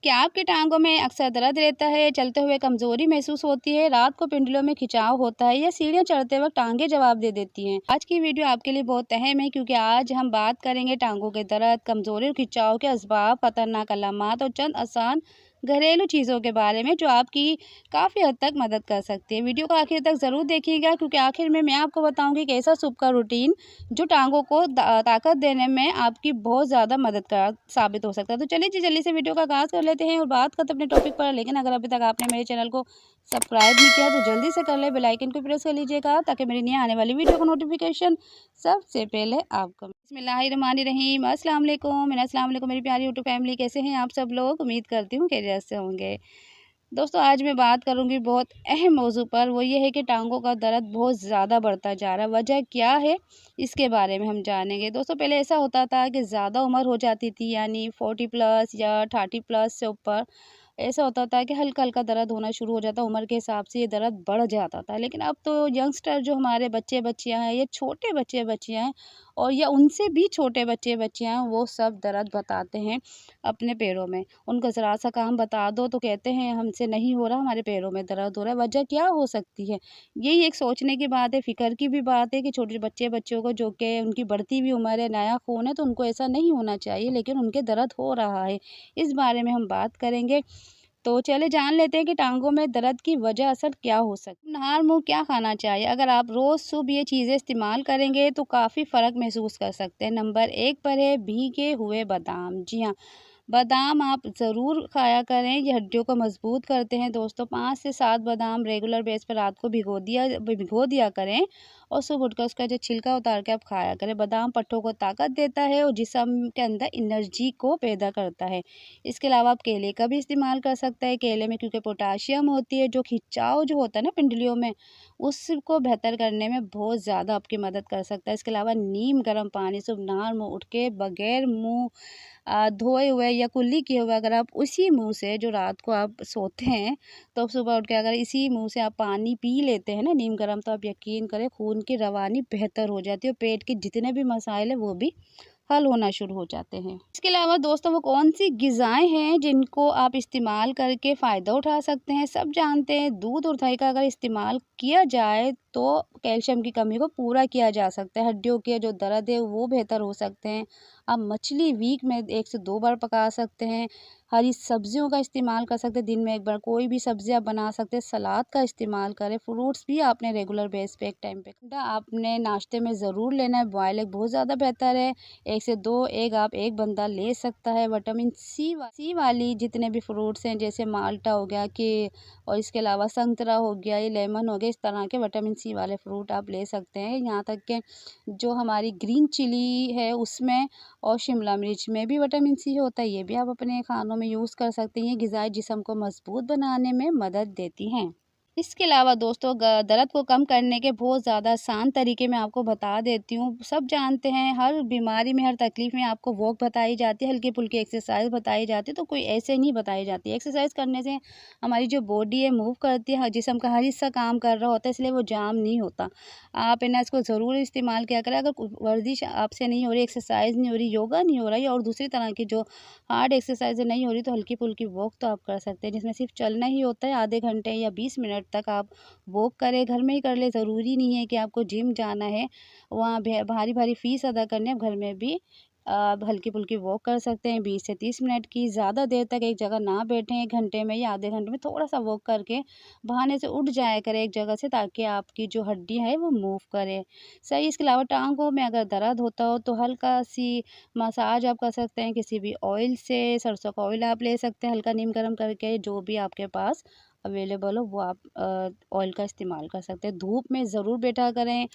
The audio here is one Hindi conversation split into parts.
क्या आपकी टांगों में अक्सर दर्द रहता है, चलते हुए कमज़ोरी महसूस होती है, रात को पिंडलियों में खिंचाव होता है या सीढ़ियाँ चढ़ते वक्त टांगें जवाब दे देती हैं? आज की वीडियो आपके लिए बहुत अहम है क्योंकि आज हम बात करेंगे टांगों के दर्द, कमज़ोरी और खिंचाव के असबाब, खतरनाक अलामात और चंद आसान घरेलू चीज़ों के बारे में जो आपकी काफ़ी हद तक मदद कर सकती है। वीडियो को आखिर तक ज़रूर देखिएगा क्योंकि आखिर में मैं आपको बताऊँगी कि ऐसा सूप का रूटीन जो टांगों को ताकत देने में आपकी बहुत ज़्यादा मददगार साबित हो सकता है। तो चलिए जी जल्दी से वीडियो का आगाज़ कर लेते हैं और बात करते हैं अपने टॉपिक पर। लेकिन अगर अभी तक आपने मेरे चैनल को सब्सक्राइब नहीं किया तो जल्दी से कर ले, बेल आइकन को प्रेस कर लीजिएगा ताकि मेरी नई आने वाली वीडियो का नोटिफिकेशन सबसे पहले आपको। बिस्मिल्लाहिर्रहमानिर्रहीम, अस्सलाम वालेकुम मेरी प्यारी यूट्यूब फैमिली, कैसे हैं आप सब लोग? उम्मीद करती हूँ खैरियत से होंगे। दोस्तों आज मैं बात करूंगी बहुत अहम मौजू पर, वो ये है कि टांगों का दर्द बहुत ज़्यादा बढ़ता जा रहा है। वजह क्या है इसके बारे में हम जानेंगे। दोस्तों पहले ऐसा होता था कि ज़्यादा उम्र हो जाती थी, यानी 40 प्लस या 30 प्लस से ऊपर ऐसा होता था कि हल्का हल्का दर्द होना शुरू हो जाता, उम्र के हिसाब से ये दर्द बढ़ जाता था। लेकिन अब तो यंगस्टर जो हमारे बच्चे बच्चियां हैं, ये छोटे बच्चे बच्चियां हैं और या उनसे भी छोटे बच्चे बच्चियां हैं, वो सब दर्द बताते हैं अपने पैरों में। उनको ज़रा सा काम बता दो तो कहते हैं हमसे नहीं हो रहा, हमारे पैरों में दर्द हो रहा है। वजह क्या हो सकती है? यही एक सोचने की बात है, फ़िक्र की भी बात है कि छोटे बच्चे बच्चों को जो कि उनकी बढ़ती हुई उम्र है, नया खून है, तो उनको ऐसा नहीं होना चाहिए, लेकिन उनके दर्द हो रहा है। इस बारे में हम बात करेंगे। तो चले जान लेते हैं कि टांगों में दर्द की वजह असल क्या हो सकती है। नहार मुँह क्या खाना चाहिए? अगर आप रोज़ सुबह ये चीज़ें इस्तेमाल करेंगे तो काफ़ी फ़र्क महसूस कर सकते हैं। नंबर 1 पर है भीगे हुए बादाम। जी हाँ, बादाम आप ज़रूर खाया करें, ये हड्डियों को मज़बूत करते हैं। दोस्तों 5 से 7 बादाम रेगुलर बेस पर रात को भिगो दिया करें और सुबह उठकर उसका जो छिलका उतार के आप खाया करें। बादाम पट्टों को ताकत देता है और जिस्म के अंदर एनर्जी को पैदा करता है। इसके अलावा आप केले का भी इस्तेमाल कर सकते हैं। केले में क्योंकि पोटाशियम होती है, जो खिंचाव जो होता है ना पिंडलियों में, उसको बेहतर करने में बहुत ज़्यादा आपकी मदद कर सकता है। इसके अलावा नीम गर्म पानी से नहा मुँह उठ के बगैर मुँह धोए हुए या कुल्ली किए हुए, अगर आप उसी मुँह से जो रात को आप सोते हैं तो सुबह उठ के अगर इसी मुँह से आप पानी पी लेते हैं ना नीम गर्म, तो आप यकीन करें खून की रवानी बेहतर हो जाती है और पेट के जितने भी मसाइल हैं वो भी हल होना शुरू हो जाते हैं। इसके अलावा दोस्तों वो कौन सी ग़िज़ाएँ हैं जिनको आप इस्तेमाल करके फ़ायदा उठा सकते हैं? सब जानते हैं दूध और दही का अगर इस्तेमाल किया जाए तो कैल्शियम की कमी को पूरा किया जा सकता है। हड्डियों के जो दर्द है वो बेहतर हो सकते हैं। आप मछली वीक में 1 से 2 बार पका सकते हैं। हरी सब्जियों का इस्तेमाल कर सकते हैं, दिन में 1 बार कोई भी सब्ज़ी आप बना सकते हैं। सलाद का इस्तेमाल करें। फ्रूट्स भी आपने रेगुलर बेस पे एक टाइम पे आपने नाश्ते में ज़रूर लेना है। बॉयल एग बहुत ज़्यादा बेहतर है। 1 से 2 एग आप एक बंदा ले सकता है। विटामिन सी वाली जितने भी फ्रूट्स हैं, जैसे माल्टा हो गया कि और इसके अलावा संतरा हो गया, ये लेमन हो गया, इस तरह के विटामिन सी वाले फ्रूट आप ले सकते हैं। यहाँ तक कि जो हमारी ग्रीन चिली है उसमें और शिमला मिर्च में भी विटामिन सी होता है, ये भी आप अपने खानों में यूज़ कर सकते हैं। ये ग़िज़ाएँ जिस्म को मज़बूत बनाने में मदद देती हैं। इसके अलावा दोस्तों दर्द को कम करने के बहुत ज़्यादा आसान तरीके मैं आपको बता देती हूँ। सब जानते हैं हर बीमारी में, हर तकलीफ़ में आपको वॉक बताई जाती है, हल्की-फुल्की एक्सरसाइज़ बताई जाती है, तो कोई ऐसे नहीं बताई जाती। एक्सरसाइज़ करने से हमारी जो बॉडी है मूव करती है, जिस्म का हर हिस्सा काम कर रहा होता है, इसलिए वो जाम नहीं होता। आप है ना इसको ज़रूर इस्तेमाल किया करें। अगर वर्जिश आपसे नहीं हो रही, एक्सरसाइज़ नहीं हो रही, योगा नहीं हो रहा है और दूसरी तरह की जो हार्ड एक्सरसाइज़ नहीं हो रही, तो हल्की-फुल्की वॉक तो आप कर सकते हैं, जिसमें सिर्फ चलना ही होता है। आधे घंटे या 20 मिनट तक आप वॉक करें, घर में ही कर लें। ज़रूरी नहीं है कि आपको जिम जाना है, वहाँ भारी भारी फ़ीस अदा करनी है। आप घर में भी हल्की-फुल्की वॉक कर सकते हैं 20 से 30 मिनट की। ज़्यादा देर तक एक जगह ना बैठें, 1 घंटे में या आधे घंटे में थोड़ा-सा वॉक करके बहाने से उठ जाया करें एक जगह से, ताकि आपकी जो हड्डियाँ हैं वो मूव करें। सही। इसके अलावा टाँगों में अगर दर्द होता हो तो हल्का-सी मसाज आप कर सकते हैं किसी भी ऑयल से। सरसों का ऑयल आप ले सकते हैं, हल्का नीम गर्म करके, जो भी आपके पास अवेलेबल हो वो आप ऑयल का इस्तेमाल कर सकते हैं। धूप में ज़रूर बैठा करें।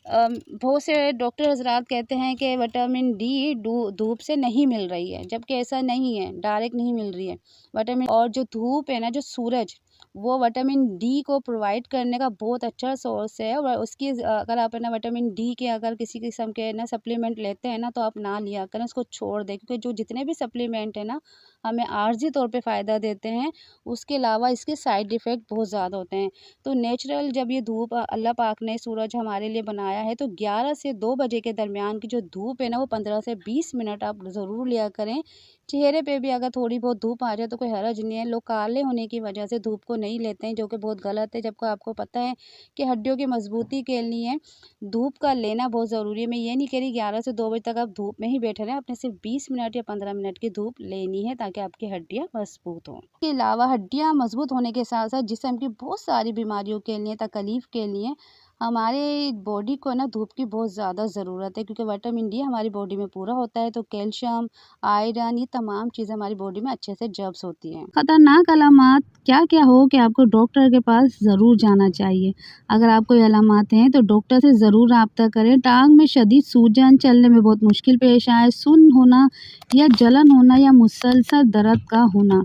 बहुत से डॉक्टर हज़रात कहते हैं कि विटामिन डी धूप से नहीं मिल रही है, जबकि ऐसा नहीं है, डायरेक्ट नहीं मिल रही है विटामिन। और जो धूप है ना, जो सूरज वो विटामिन डी को प्रोवाइड करने का बहुत अच्छा सोर्स है। और उसकी अगर आप है ना विटामिन डी के अगर किसी किस्म के ना सप्लीमेंट लेते हैं ना, तो आप ना लिया करें, उसको छोड़ दें, क्योंकि जो जितने भी सप्लीमेंट है ना हमें आर्जी तौर पे फ़ायदा देते हैं, उसके अलावा इसके साइड इफ़ेक्ट बहुत ज़्यादा होते हैं। तो नेचुरल जब ये धूप अल्लाह पाक ने सूरज हमारे लिए बनाया है, तो 11 से 2 बजे के दरमियान की जो धूप है ना, वो 15 से 20 मिनट आप ज़रूर लिया करें। चेहरे पे भी अगर थोड़ी बहुत धूप आ जाए तो कोई हर्ज नहीं है। लोग काले होने की वजह से धूप को नहीं लेते हैं, जो कि बहुत गलत है, जबकि आपको पता है कि हड्डियों की मजबूती के लिए धूप का लेना बहुत ज़रूरी है। मैं ये नहीं कह रही 11 से 2 बजे तक आप धूप में ही बैठे रहें, आपने सिर्फ 20 मिनट या 15 मिनट की धूप लेनी है, ताकि आपकी हड्डियाँ मजबूत हों। इसके अलावा हड्डियाँ मजबूत होने के साथ साथ जिस्म की बहुत सारी बीमारियों के लिए, तकलीफ़ के लिए हमारे बॉडी को ना धूप की बहुत ज़्यादा ज़रूरत है, क्योंकि विटामिन डी हमारी बॉडी में पूरा होता है, तो कैल्शियम, आयरन, ये तमाम चीज़ें हमारी बॉडी में अच्छे से जब्स होती हैं। खतरनाक अलामात क्या क्या हो कि आपको डॉक्टर के पास ज़रूर जाना चाहिए। अगर आपको ये अलामात हैं तो डॉक्टर से ज़रूर रब्ता करें। टांग में शदीद सूजन, चलने में बहुत मुश्किल पेश आए, सुन्न होना या जलन होना या मुसलसल दर्द का होना।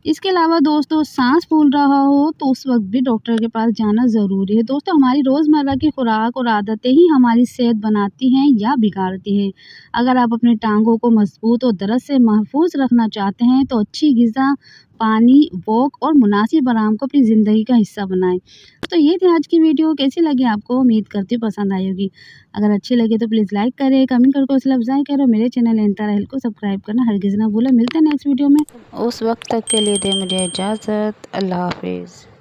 इसके अलावा दोस्तों सांस फूल रहा हो तो उस वक्त भी डॉक्टर के पास जाना ज़रूरी है। दोस्तों हमारी रोज़मर्रा की खुराक और आदतें ही हमारी सेहत बनाती हैं या बिगाड़ती हैं। अगर आप अपनी टांगों को मजबूत और दर्द से महफूज रखना चाहते हैं तो अच्छी ग़िज़ा, पानी, वॉक और मुनासिब आराम को अपनी ज़िंदगी का हिस्सा बनाएं। तो ये थी आज की वीडियो। कैसी लगी आपको? उम्मीद करती हूँ पसंद आई होगी। अगर अच्छी लगे तो प्लीज़ लाइक करें, कमेंट करके हौसला अफजाई करें और मेरे चैनल एंता रहल को सब्सक्राइब करना हरगिज़ ना भूलें। मिलते हैं नेक्स्ट वीडियो में। उस वक्त तक के लिए दें मुझे इजाज़त। अल्लाह हाफिज़।